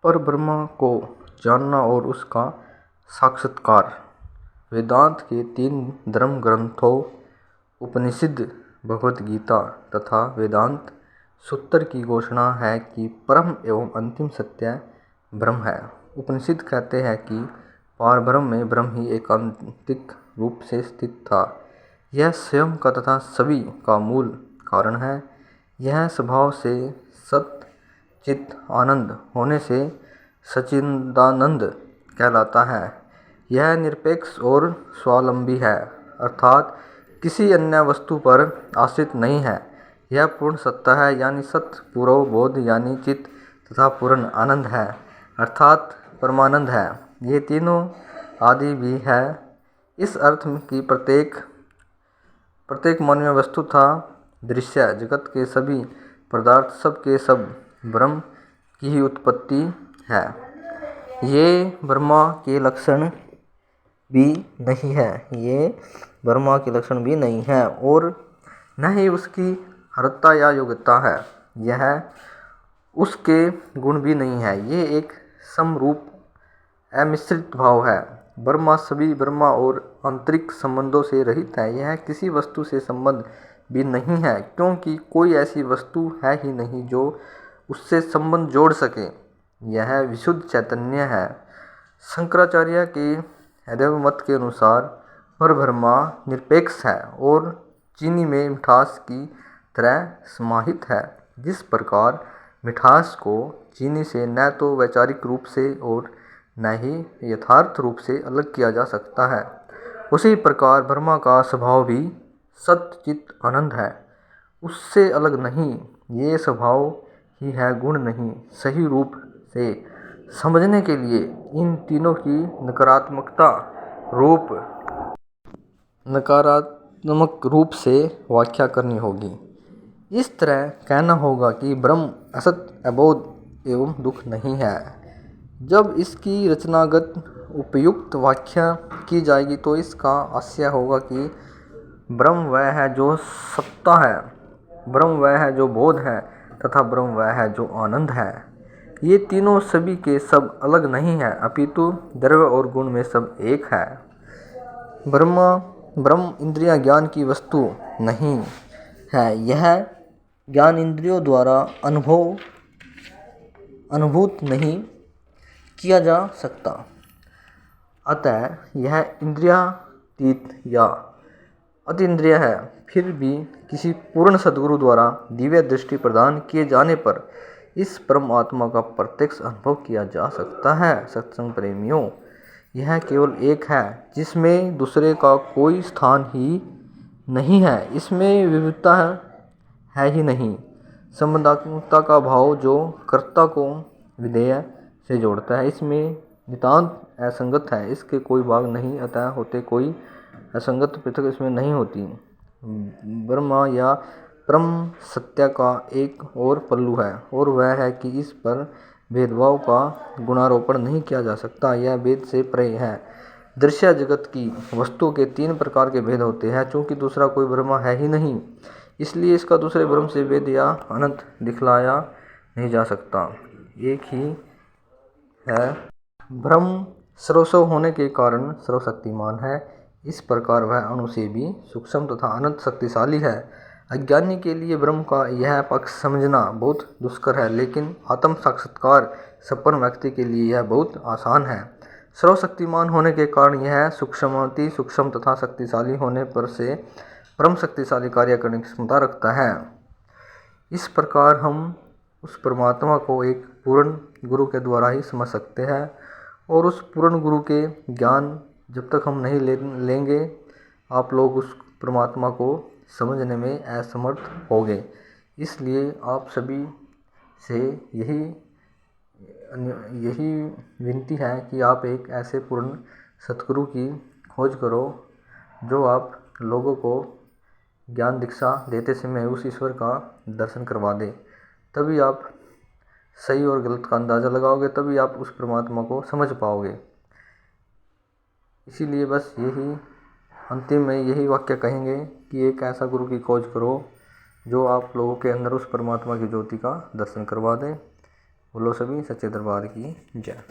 पर ब्रह्म को जानना और उसका साक्षात्कार। वेदांत के 3 धर्म ग्रंथों उपनिषद, भगवद गीता तथा वेदांत सूत्र की घोषणा है कि परम एवं अंतिम सत्य ब्रह्म है। उपनिषद कहते हैं कि पारब्रह्म में ब्रह्म ही एकांतिक रूप से स्थित था। यह स्वयं का तथा सभी का मूल कारण है। यह स्वभाव से सत चित आनंद होने से सच्चिदानंद कहलाता है। यह निरपेक्ष और स्वावलंबी है, अर्थात किसी अन्य वस्तु पर आश्रित नहीं है। यह पूर्ण सत्ता है, यानी सत्य, पूर्व बोध यानी चित्त तथा पूर्ण आनंद है, अर्थात परमानंद है। ये तीनों आदि भी है। इस अर्थ में कि प्रत्येक मानवीय वस्तु था दृश्य जगत के सभी पदार्थ सब के सब ब्रह्म की ही उत्पत्ति है। ये ब्रह्मा के लक्षण भी नहीं है। ये ब्रह्मा के लक्षण भी नहीं है और न ही उसकी हरता या योग्यता है। यह उसके गुण भी नहीं है। ये एक समरूप अमिश्रित भाव है। ब्रह्मा सभी ब्रह्मा और आंतरिक संबंधों से रहित है। यह किसी वस्तु से संबंध भी नहीं है, क्योंकि कोई ऐसी वस्तु है ही नहीं जो उससे संबंध जोड़ सके। यह विशुद्ध चैतन्य है। शंकराचार्य के हैदैव मत के अनुसार परब्रह्म निरपेक्ष है और चीनी में मिठास की तरह समाहित है। जिस प्रकार मिठास को चीनी से न तो वैचारिक रूप से और न ही यथार्थ रूप से अलग किया जा सकता है, उसी प्रकार ब्रह्म का स्वभाव भी सत्य चित आनंद है, उससे अलग नहीं। ये स्वभाव ही है, गुण नहीं। सही रूप से समझने के लिए इन तीनों की नकारात्मक रूप से व्याख्या करनी होगी। इस तरह कहना होगा कि ब्रह्म असत, अबोध एवं दुख नहीं है। जब इसकी रचनागत उपयुक्त व्याख्या की जाएगी तो इसका आशय होगा कि ब्रह्म वह है जो सत्ता है, ब्रह्म वह है जो बोध है तथा ब्रह्म वह है जो आनंद है। ये तीनों सभी के सब अलग नहीं है, अपितु द्रव्य और गुण में सब एक है। ब्रह्म इंद्रिय ज्ञान की वस्तु नहीं है। यह ज्ञान इंद्रियों द्वारा अनुभूत नहीं किया जा सकता। अतः यह इंद्रियातीत या अतीन्द्रिय है। फिर भी किसी पूर्ण सद्गुरु द्वारा दिव्य दृष्टि प्रदान किए जाने पर इस परमात्मा का प्रत्यक्ष अनुभव किया जा सकता है। सत्संग प्रेमियों, यह केवल एक है जिसमें दूसरे का कोई स्थान ही नहीं है। इसमें विविधता है ही नहीं। संबंधात्मकता का भाव जो कर्ता को विधेय से जोड़ता है, इसमें नितांत असंगत है। इसके कोई भाग नहीं, अतः होते कोई असंगत पृथक इसमें नहीं होती। ब्रह्म या परम सत्य का एक और पहलू है और वह है कि इस पर भेदभाव का गुणारोपण नहीं किया जा सकता। यह भेद से परे है। दृश्य जगत की वस्तुओं के 3 प्रकार के भेद होते हैं। चूँकि दूसरा कोई ब्रह्म है ही नहीं, इसलिए इसका दूसरे ब्रह्म से भेद या अनंत दिखलाया नहीं जा सकता। एक ही है। ब्रह्म सर्वस्व होने के कारण सर्वशक्तिमान है। इस प्रकार वह अणु से भी सूक्ष्म तथा अनंत शक्तिशाली है। अज्ञानी के लिए ब्रह्म का यह पक्ष समझना बहुत दुष्कर है, लेकिन आत्म साक्षात्कार संपन्न व्यक्ति के लिए यह बहुत आसान है। सर्वशक्तिमान होने के कारण यह सूक्ष्माति सूक्ष्म तथा शक्तिशाली होने पर से परम शक्तिशाली कार्य करने की क्षमता रखता है। इस प्रकार हम उस परमात्मा को एक पूर्ण गुरु के द्वारा ही समझ सकते हैं और उस पूर्ण गुरु के ज्ञान जब तक हम नहीं लेंगे, आप लोग उस परमात्मा को समझने में असमर्थ होंगे। इसलिए आप सभी से यही विनती है कि आप एक ऐसे पूर्ण सतगुरु की खोज करो जो आप लोगों को ज्ञान दीक्षा देते समय उस ईश्वर का दर्शन करवा दे। तभी आप सही और गलत का अंदाज़ा लगाओगे, तभी आप उस परमात्मा को समझ पाओगे। इसीलिए बस यही अंतिम में यही वाक्य कहेंगे कि एक ऐसा गुरु की खोज करो जो आप लोगों के अंदर उस परमात्मा की ज्योति का दर्शन करवा दे। बोलो सभी सच्चे दरबार की जय।